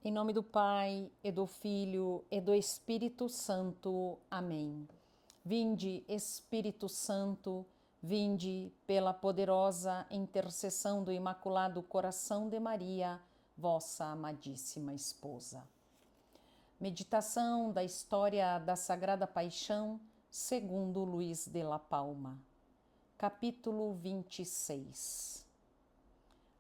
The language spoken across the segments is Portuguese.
Em nome do Pai, e do Filho, e do Espírito Santo. Amém. Vinde, Espírito Santo, vinde pela poderosa intercessão do Imaculado Coração de Maria, vossa amadíssima esposa. Meditação da história da Sagrada Paixão, segundo Luís de la Palma. Capítulo 26.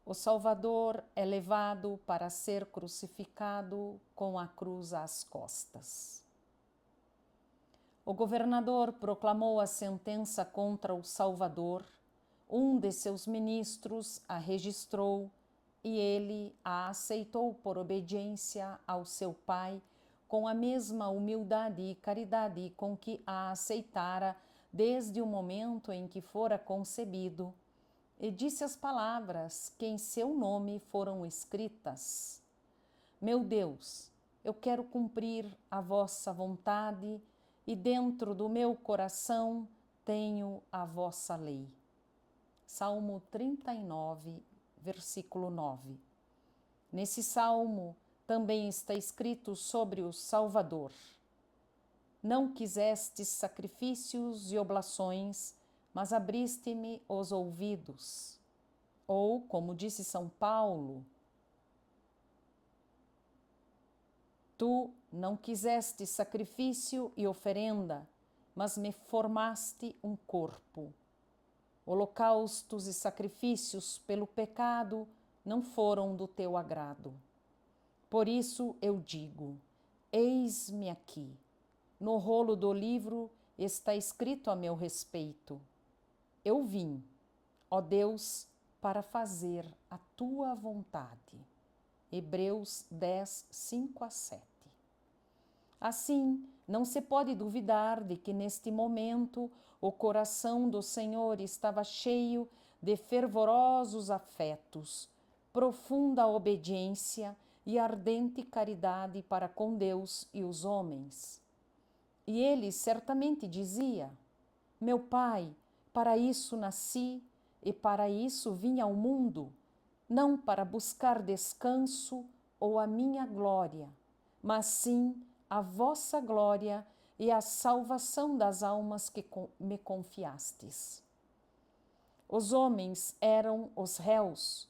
O Salvador é levado para ser crucificado com a cruz às costas. O governador proclamou a sentença contra o Salvador, um de seus ministros a registrou e ele a aceitou por obediência ao seu pai com a mesma humildade e caridade com que a aceitara desde o momento em que fora concebido, e disse as palavras que em seu nome foram escritas: Meu Deus, eu quero cumprir a vossa vontade e dentro do meu coração tenho a vossa lei. Salmo 39, versículo 9. Nesse salmo também está escrito sobre o Salvador: Não quisestes sacrifícios e oblações, mas abriste-me os ouvidos. Ou, como disse São Paulo, Tu não quiseste sacrifício e oferenda, mas me formaste um corpo. Holocaustos e sacrifícios pelo pecado não foram do teu agrado. Por isso eu digo: eis-me aqui. No rolo do livro está escrito a meu respeito. Eu vim, ó Deus, para fazer a tua vontade. Hebreus 10, 5-7. Assim, não se pode duvidar de que neste momento o coração do Senhor estava cheio de fervorosos afetos, profunda obediência e ardente caridade para com Deus e os homens. E ele certamente dizia: Meu Pai, para isso nasci e para isso vim ao mundo, não para buscar descanso ou a minha glória, mas sim a vossa glória e a salvação das almas que me confiastes. Os homens eram os réus,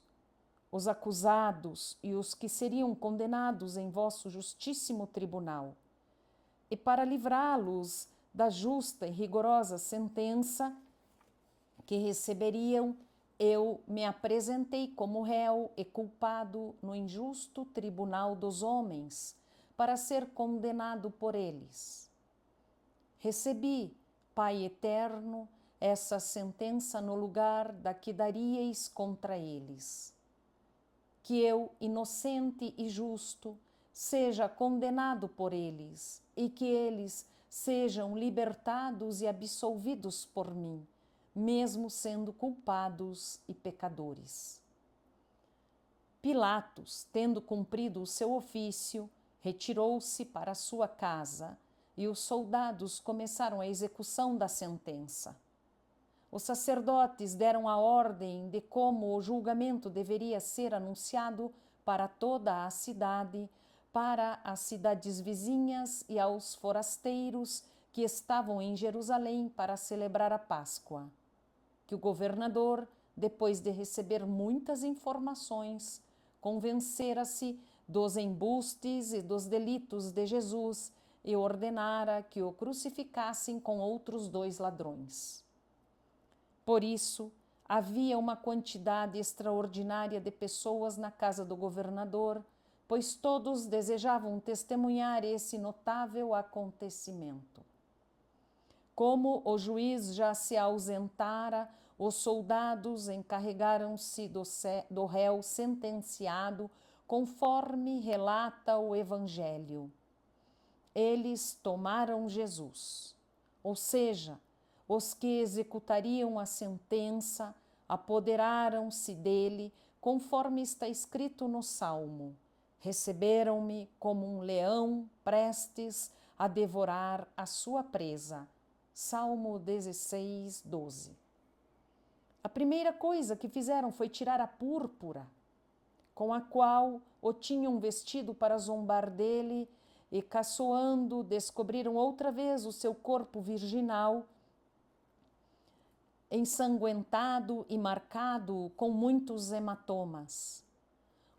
os acusados e os que seriam condenados em vosso justíssimo tribunal. E para livrá-los da justa e rigorosa sentença que receberiam, eu me apresentei como réu e culpado no injusto tribunal dos homens, para ser condenado por eles. Recebi, Pai eterno, essa sentença no lugar da que daríeis contra eles. Que eu, inocente e justo, seja condenado por eles, e que eles sejam libertados e absolvidos por mim, mesmo sendo culpados e pecadores. Pilatos, tendo cumprido o seu ofício, retirou-se para a sua casa e os soldados começaram a execução da sentença. Os sacerdotes deram a ordem de como o julgamento deveria ser anunciado para toda a cidade, para as cidades vizinhas e aos forasteiros que estavam em Jerusalém para celebrar a Páscoa. Que o governador, depois de receber muitas informações, convencera-se dos embustes e dos delitos de Jesus e ordenara que o crucificassem com outros 2 ladrões. Por isso, havia uma quantidade extraordinária de pessoas na casa do governador, pois todos desejavam testemunhar esse notável acontecimento. Como o juiz já se ausentara, os soldados encarregaram-se do réu sentenciado, conforme relata o Evangelho. Eles tomaram Jesus, ou seja, os que executariam a sentença apoderaram-se dele, conforme está escrito no Salmo: Receberam-me como um leão prestes a devorar a sua presa. Salmo 16, 12. A primeira coisa que fizeram foi tirar a púrpura. com a qual o tinham vestido para zombar dele, e caçoando, descobriram outra vez o seu corpo virginal, ensanguentado e marcado com muitos hematomas.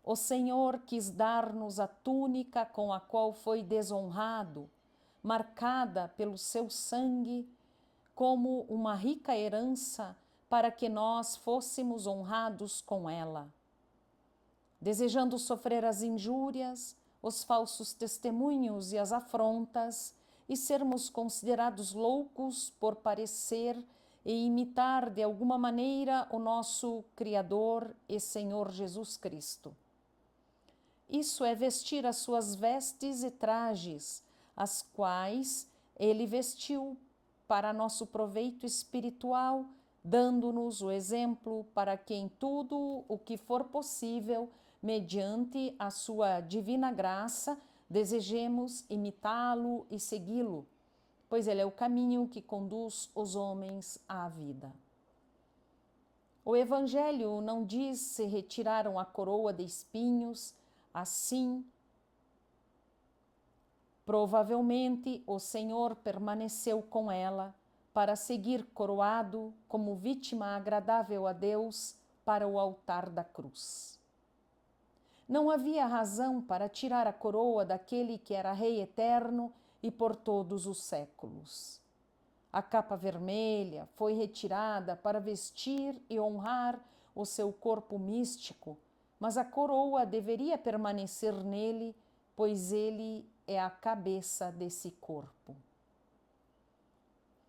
O Senhor quis dar-nos a túnica com a qual foi desonrado, marcada pelo seu sangue, como uma rica herança para que nós fôssemos honrados com ela. Desejando sofrer as injúrias, os falsos testemunhos e as afrontas, e sermos considerados loucos por parecer e imitar de alguma maneira o nosso Criador e Senhor Jesus Cristo. Isso é vestir as suas vestes e trajes, as quais ele vestiu para nosso proveito espiritual, dando-nos o exemplo para que em tudo o que for possível, mediante a sua divina graça, desejemos imitá-lo e segui-lo, pois ele é o caminho que conduz os homens à vida. O Evangelho não diz se retiraram a coroa de espinhos. Assim, provavelmente o Senhor permaneceu com ela para seguir coroado como vítima agradável a Deus para o altar da cruz. Não havia razão para tirar a coroa daquele que era Rei eterno e por todos os séculos. A capa vermelha foi retirada para vestir e honrar o seu corpo místico, mas a coroa deveria permanecer nele, pois ele é a cabeça desse corpo.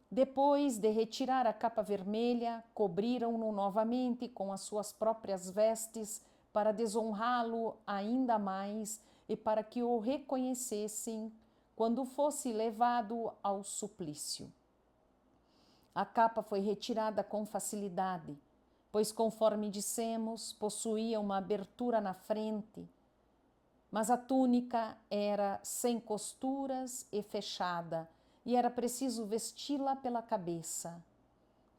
Depois de retirar a capa vermelha, cobriram-no novamente com as suas próprias vestes para desonrá-lo ainda mais e para que o reconhecessem quando fosse levado ao suplício. A capa foi retirada com facilidade, pois, conforme dissemos, possuía uma abertura na frente, mas a túnica era sem costuras e fechada, e era preciso vesti-la pela cabeça.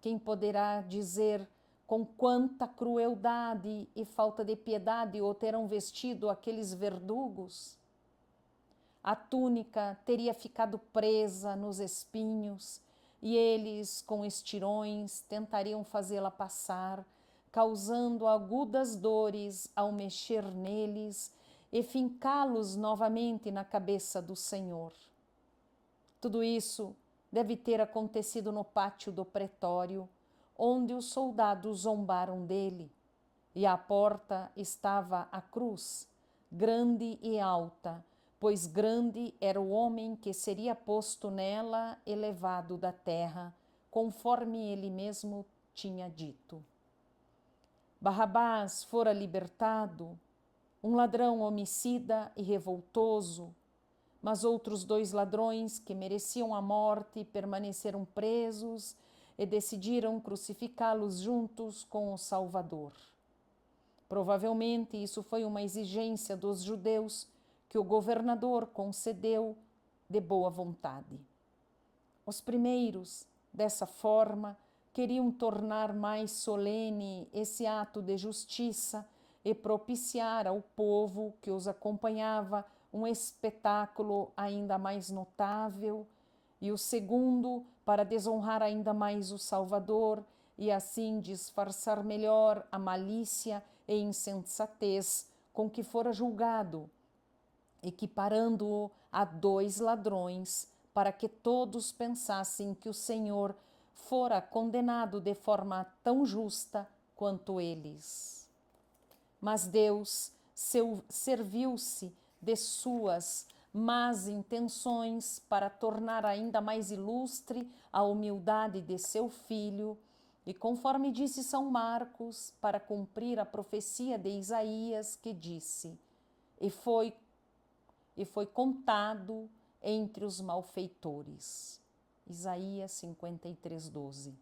Quem poderá dizer com quanta crueldade e falta de piedade o terão vestido aqueles verdugos? A túnica teria ficado presa nos espinhos, e eles, com estirões, tentariam fazê-la passar, causando agudas dores ao mexer neles e fincá-los novamente na cabeça do Senhor. Tudo isso deve ter acontecido no pátio do pretório, onde os soldados zombaram dele, e à porta estava a cruz, grande e alta, pois grande era o homem que seria posto nela e levado da terra, conforme ele mesmo tinha dito. Barrabás fora libertado, um ladrão homicida e revoltoso, mas outros 2 ladrões que mereciam a morte permaneceram presos e decidiram crucificá-los juntos com o Salvador. Provavelmente isso foi uma exigência dos judeus que o governador concedeu de boa vontade. Os primeiros, dessa forma, queriam tornar mais solene esse ato de justiça e propiciar ao povo que os acompanhava um espetáculo ainda mais notável, e o segundo, para desonrar ainda mais o Salvador e assim disfarçar melhor a malícia e insensatez com que fora julgado, equiparando-o a 2 ladrões, para que todos pensassem que o Senhor fora condenado de forma tão justa quanto eles. Mas Deus serviu-se de suas más intenções para tornar ainda mais ilustre a humildade de seu filho, e conforme disse São Marcos, para cumprir a profecia de Isaías, que disse: e foi contado entre os malfeitores. Isaías 53:12.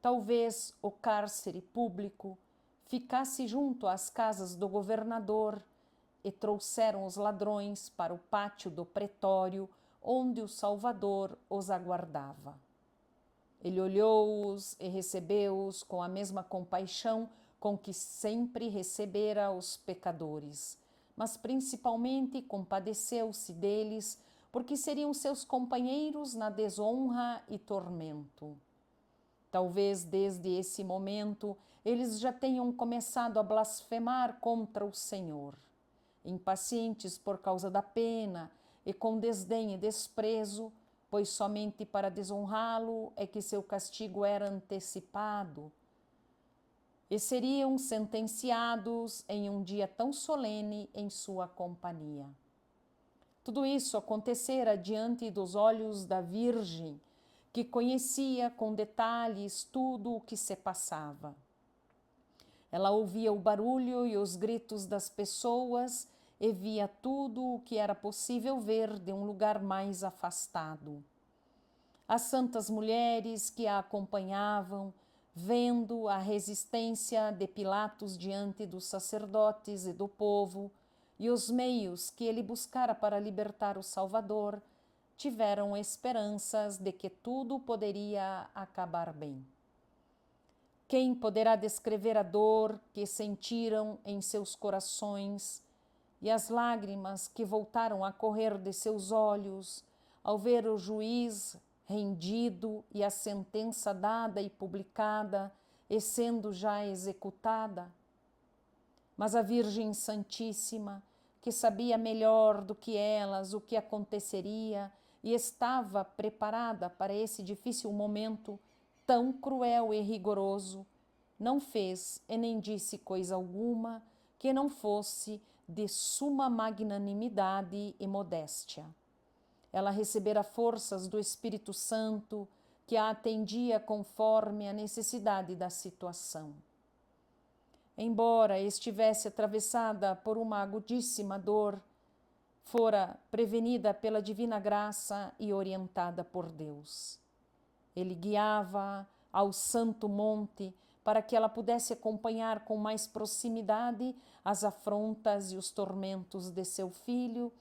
Talvez o cárcere público ficasse junto às casas do governador, e trouxeram os ladrões para o pátio do pretório, onde o Salvador os aguardava. Ele olhou-os e recebeu-os com a mesma compaixão com que sempre recebera os pecadores, mas principalmente compadeceu-se deles, porque seriam seus companheiros na desonra e tormento. Talvez desde esse momento eles já tenham começado a blasfemar contra o Senhor. Impacientes por causa da pena e com desdém e desprezo, pois somente para desonrá-lo é que seu castigo era antecipado, e seriam sentenciados em um dia tão solene em sua companhia. Tudo isso acontecera diante dos olhos da Virgem, que conhecia com detalhes tudo o que se passava. Ela ouvia o barulho e os gritos das pessoas e via tudo o que era possível ver de um lugar mais afastado. As santas mulheres que a acompanhavam, vendo a resistência de Pilatos diante dos sacerdotes e do povo e os meios que ele buscara para libertar o Salvador, tiveram esperanças de que tudo poderia acabar bem. Quem poderá descrever a dor que sentiram em seus corações e as lágrimas que voltaram a correr de seus olhos ao ver o juiz rendido e a sentença dada e publicada e sendo já executada? Mas a Virgem Santíssima, que sabia melhor do que elas o que aconteceria e estava preparada para esse difícil momento tão cruel e rigoroso, não fez e nem disse coisa alguma que não fosse de suma magnanimidade e modéstia. Ela recebera forças do Espírito Santo, que a atendia conforme a necessidade da situação. Embora estivesse atravessada por uma agudíssima dor, fora prevenida pela divina graça e orientada por Deus. Ele guiava ao Santo Monte para que ela pudesse acompanhar com mais proximidade as afrontas e os tormentos de seu filho,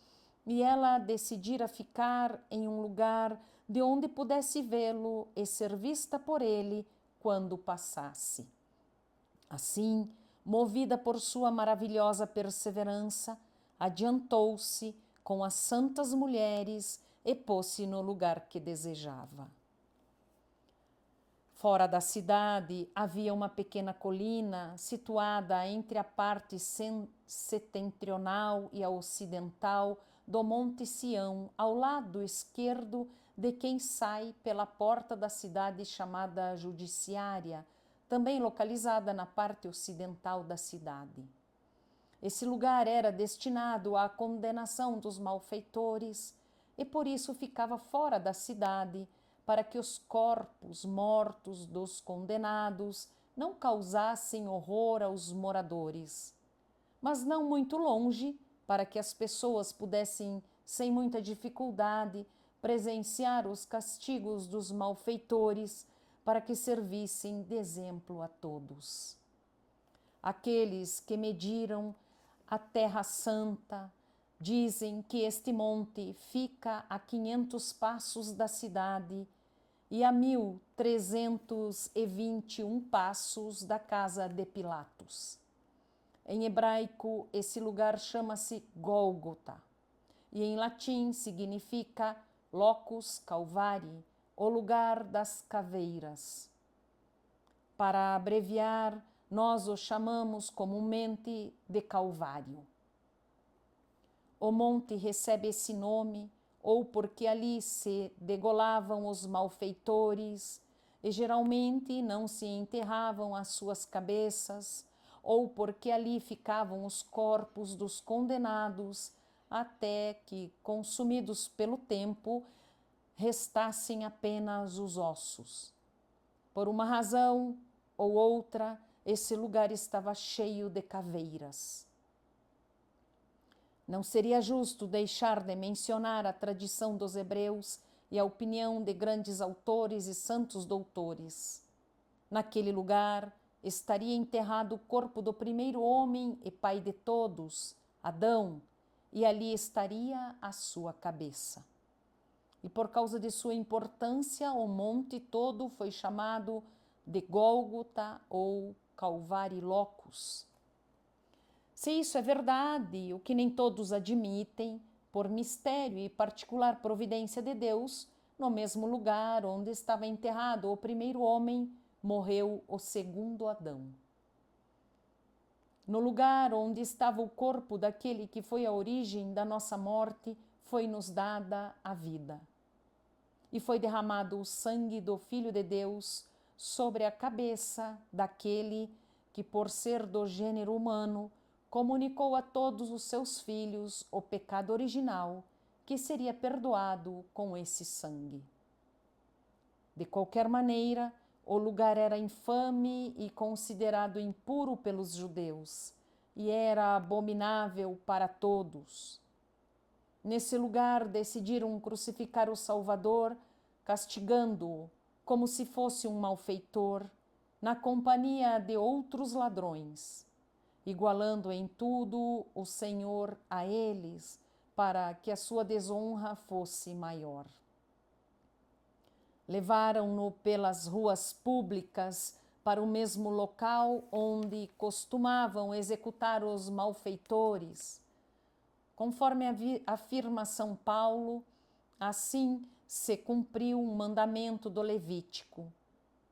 e ela decidira ficar em um lugar de onde pudesse vê-lo e ser vista por ele quando passasse. Assim, movida por sua maravilhosa perseverança, adiantou-se com as santas mulheres e pôs-se no lugar que desejava. Fora da cidade havia uma pequena colina situada entre a parte setentrional e a ocidental do Monte Sião, ao lado esquerdo de quem sai pela porta da cidade chamada Judiciária, também localizada na parte ocidental da cidade. Esse lugar era destinado à condenação dos malfeitores e por isso ficava fora da cidade, para que os corpos mortos dos condenados não causassem horror aos moradores, mas não muito longe, para que as pessoas pudessem, sem muita dificuldade, presenciar os castigos dos malfeitores, para que servissem de exemplo a todos. Aqueles que mediram a Terra Santa dizem que este monte fica a 500 passos da cidade e a 1.321 passos da casa de Pilatos. Em hebraico, esse lugar chama-se Gólgota, e em latim significa locus Calvari, o lugar das caveiras. Para abreviar, nós o chamamos comumente de Calvário. O monte recebe esse nome ou porque ali se degolavam os malfeitores e geralmente não se enterravam as suas cabeças, ou porque ali ficavam os corpos dos condenados até que, consumidos pelo tempo, restassem apenas os ossos. Por uma razão ou outra, esse lugar estava cheio de caveiras. Não seria justo deixar de mencionar a tradição dos hebreus e a opinião de grandes autores e santos doutores. Naquele lugar estaria enterrado o corpo do primeiro homem e pai de todos, Adão, e ali estaria a sua cabeça. E por causa de sua importância, o monte todo foi chamado de Gólgota ou Calvari locus. Se isso é verdade, o que nem todos admitem, por mistério e particular providência de Deus, no mesmo lugar onde estava enterrado o primeiro homem, morreu o segundo Adão. No lugar onde estava o corpo daquele que foi a origem da nossa morte, foi-nos dada a vida. E foi derramado o sangue do Filho de Deus sobre a cabeça daquele que, por ser do gênero humano, comunicou a todos os seus filhos o pecado original, que seria perdoado com esse sangue. De qualquer maneira, o lugar era infame e considerado impuro pelos judeus, e era abominável para todos. Nesse lugar decidiram crucificar o Salvador, castigando-o como se fosse um malfeitor, na companhia de outros ladrões, igualando em tudo o Senhor a eles, para que a sua desonra fosse maior. Levaram-no pelas ruas públicas para o mesmo local onde costumavam executar os malfeitores. Conforme afirma São Paulo, assim se cumpriu um mandamento do Levítico,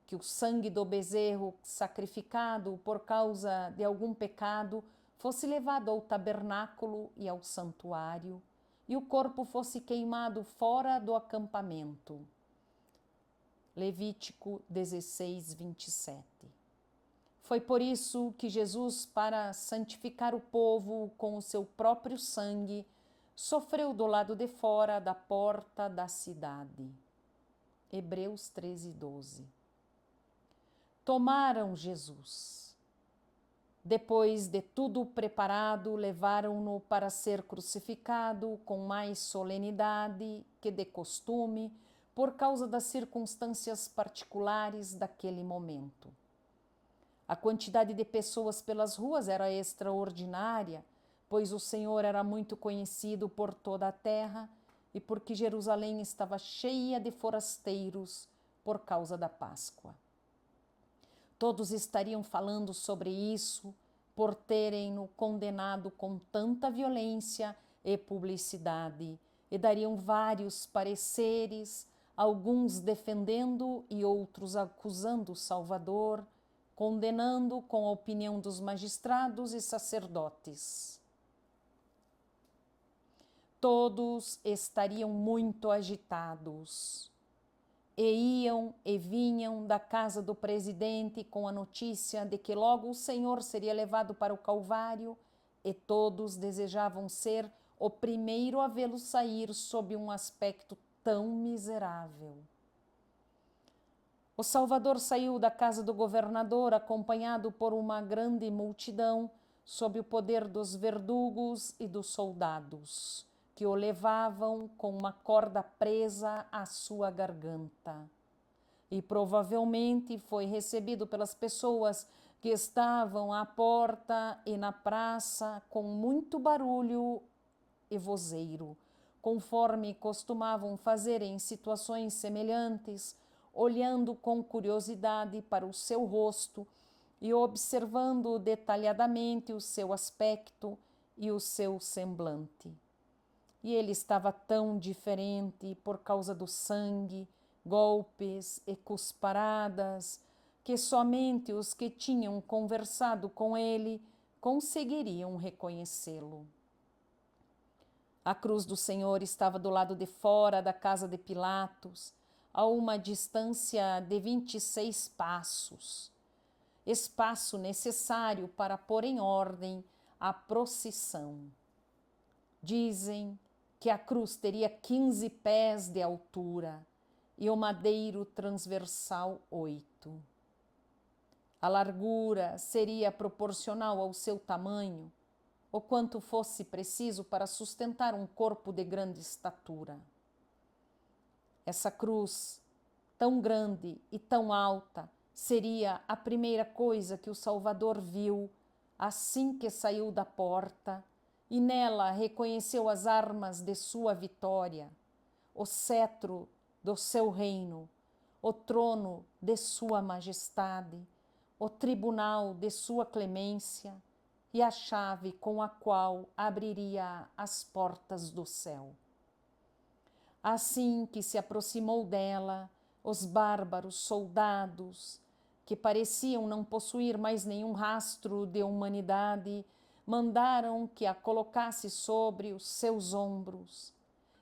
que o sangue do bezerro sacrificado por causa de algum pecado fosse levado ao tabernáculo e ao santuário, e o corpo fosse queimado fora do acampamento. Levítico 16, 27. Foi por isso que Jesus, para santificar o povo com o seu próprio sangue, sofreu do lado de fora da porta da cidade. Hebreus 13, 12. Tomaram Jesus. Depois de tudo preparado, levaram-no para ser crucificado com mais solenidade que de costume, por causa das circunstâncias particulares daquele momento. A quantidade de pessoas pelas ruas era extraordinária, pois o Senhor era muito conhecido por toda a terra e porque Jerusalém estava cheia de forasteiros por causa da Páscoa. Todos estariam falando sobre isso por terem-no condenado com tanta violência e publicidade, e dariam vários pareceres, alguns defendendo e outros acusando o Salvador, condenando com a opinião dos magistrados e sacerdotes. Todos estariam muito agitados, e iam e vinham da casa do presidente com a notícia de que logo o Senhor seria levado para o Calvário, e todos desejavam ser o primeiro a vê-lo sair sob um aspecto tão miserável. O Salvador saiu da casa do governador acompanhado por uma grande multidão, sob o poder dos verdugos e dos soldados, que o levavam com uma corda presa à sua garganta. E provavelmente foi recebido pelas pessoas que estavam à porta e na praça com muito barulho e vozeiro, conforme costumavam fazer em situações semelhantes, olhando com curiosidade para o seu rosto e observando detalhadamente o seu aspecto e o seu semblante. E ele estava tão diferente por causa do sangue, golpes e cusparadas, que somente os que tinham conversado com ele conseguiriam reconhecê-lo. A cruz do Senhor estava do lado de fora da casa de Pilatos, a uma distância de 26 passos, espaço necessário para pôr em ordem a procissão. Dizem que a cruz teria 15 pés de altura e o madeiro transversal 8. A largura seria proporcional ao seu tamanho, o quanto fosse preciso para sustentar um corpo de grande estatura. Essa cruz, tão grande e tão alta, seria a primeira coisa que o Salvador viu assim que saiu da porta, e nela reconheceu as armas de sua vitória, o cetro do seu reino, o trono de sua majestade, o tribunal de sua clemência e a chave com a qual abriria as portas do céu. Assim que se aproximou dela, os bárbaros soldados, que pareciam não possuir mais nenhum rastro de humanidade, mandaram que a colocasse sobre os seus ombros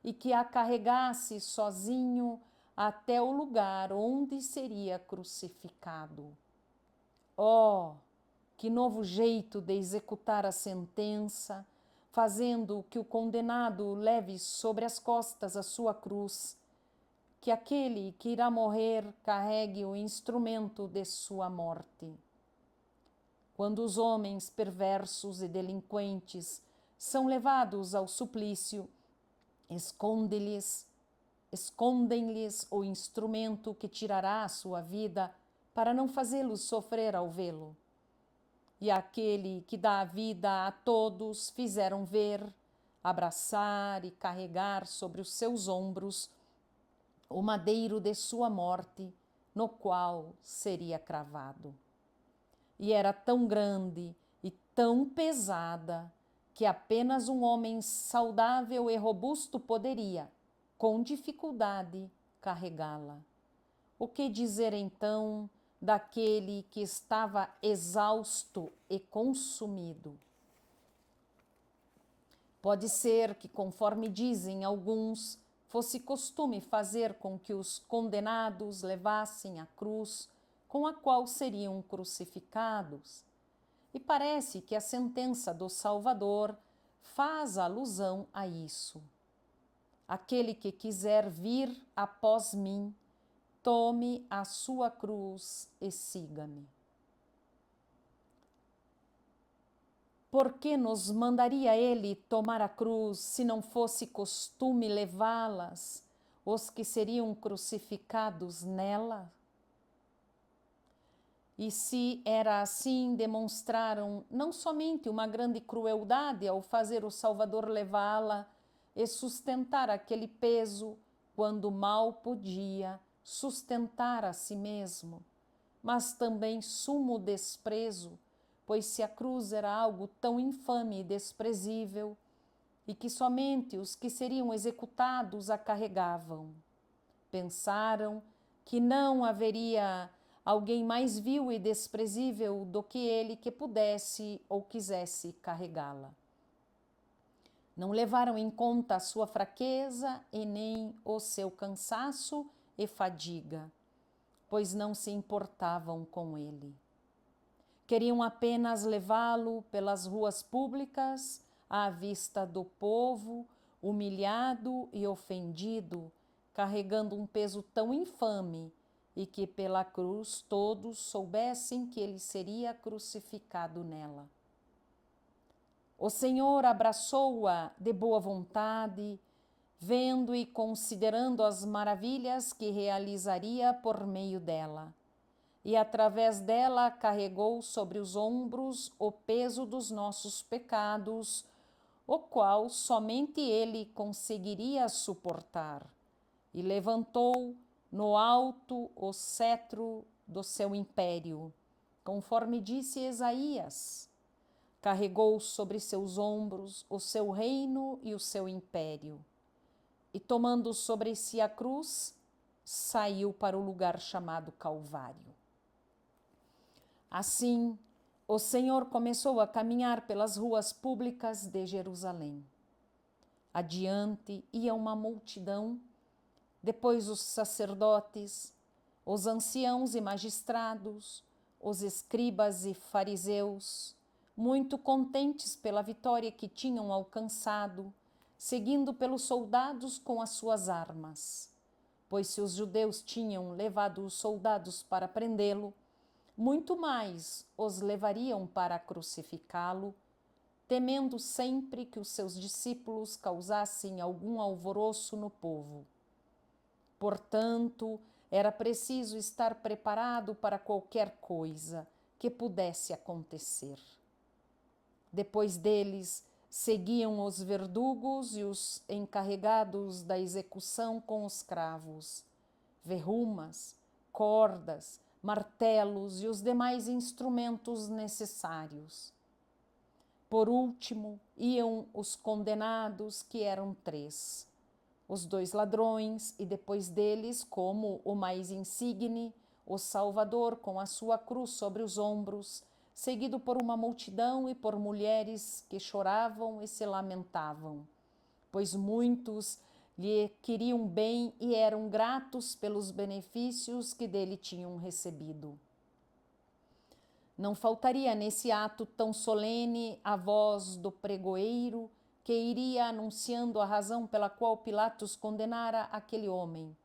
e que a carregasse sozinho até o lugar onde seria crucificado. Oh, que novo jeito de executar a sentença, fazendo que o condenado leve sobre as costas a sua cruz, que aquele que irá morrer carregue o instrumento de sua morte. Quando os homens perversos e delinquentes são levados ao suplício, escondem-lhes o instrumento que tirará a sua vida para não fazê-los sofrer ao vê-lo. E aquele que dá a vida a todos fizeram ver, abraçar e carregar sobre os seus ombros o madeiro de sua morte, no qual seria cravado. E era tão grande e tão pesada que apenas um homem saudável e robusto poderia, com dificuldade, carregá-la. O que dizer então daquele que estava exausto e consumido? Pode ser que, conforme dizem alguns, fosse costume fazer com que os condenados levassem a cruz com a qual seriam crucificados. E parece que a sentença do Salvador faz alusão a isso. Aquele que quiser vir após mim, tome a sua cruz e siga-me. Por que nos mandaria ele tomar a cruz se não fosse costume levá-las os que seriam crucificados nela? E se era assim, demonstraram não somente uma grande crueldade ao fazer o Salvador levá-la e sustentar aquele peso quando mal podia sustentar a si mesmo, mas também sumo desprezo, pois se a cruz era algo tão infame e desprezível, e que somente os que seriam executados a carregavam. Pensaram que não haveria alguém mais vil e desprezível do que ele que pudesse ou quisesse carregá-la. Não levaram em conta a sua fraqueza e nem o seu cansaço e fadiga, pois não se importavam com ele. Queriam apenas levá-lo pelas ruas públicas, à vista do povo, humilhado e ofendido, carregando um peso tão infame, e que pela cruz todos soubessem que ele seria crucificado nela. O Senhor abraçou-a de boa vontade, vendo e considerando as maravilhas que realizaria por meio dela. E através dela carregou sobre os ombros o peso dos nossos pecados, o qual somente ele conseguiria suportar, e levantou no alto o cetro do seu império, conforme disse Isaías. Carregou sobre seus ombros o seu reino e o seu império, e tomando sobre si a cruz, saiu para o lugar chamado Calvário. Assim, o Senhor começou a caminhar pelas ruas públicas de Jerusalém. Adiante ia uma multidão, depois os sacerdotes, os anciãos e magistrados, os escribas e fariseus, muito contentes pela vitória que tinham alcançado, seguindo pelos soldados com as suas armas. Pois se os judeus tinham levado os soldados para prendê-lo, muito mais os levariam para crucificá-lo, temendo sempre que os seus discípulos causassem algum alvoroço no povo. Portanto, era preciso estar preparado para qualquer coisa que pudesse acontecer. Depois deles, seguiam os verdugos e os encarregados da execução com os cravos, verrumas, cordas, martelos e os demais instrumentos necessários. Por último, iam os condenados, que eram 3. Os 2 ladrões, e depois deles, como o mais insigne, o Salvador com a sua cruz sobre os ombros, seguido por uma multidão e por mulheres que choravam e se lamentavam, pois muitos lhe queriam bem e eram gratos pelos benefícios que dele tinham recebido. Não faltaria nesse ato tão solene a voz do pregoeiro que iria anunciando a razão pela qual Pilatos condenara aquele homem,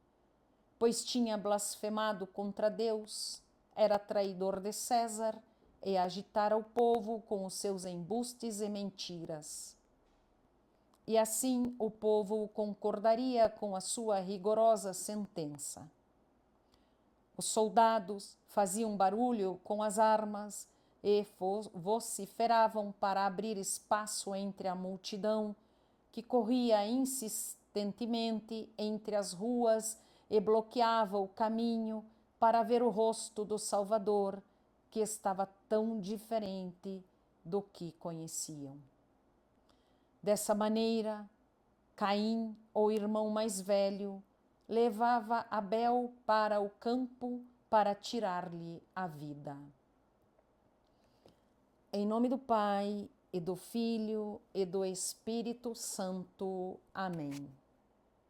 pois tinha blasfemado contra Deus, era traidor de César e agitara o povo com os seus embustes e mentiras. E assim o povo concordaria com a sua rigorosa sentença. Os soldados faziam barulho com as armas e vociferavam para abrir espaço entre a multidão que corria insistentemente entre as ruas e bloqueava o caminho para ver o rosto do Salvador, que estava tão diferente do que conheciam. Dessa maneira, Caim, o irmão mais velho, levava Abel para o campo para tirar-lhe a vida. Em nome do Pai, e do Filho, e do Espírito Santo. Amém.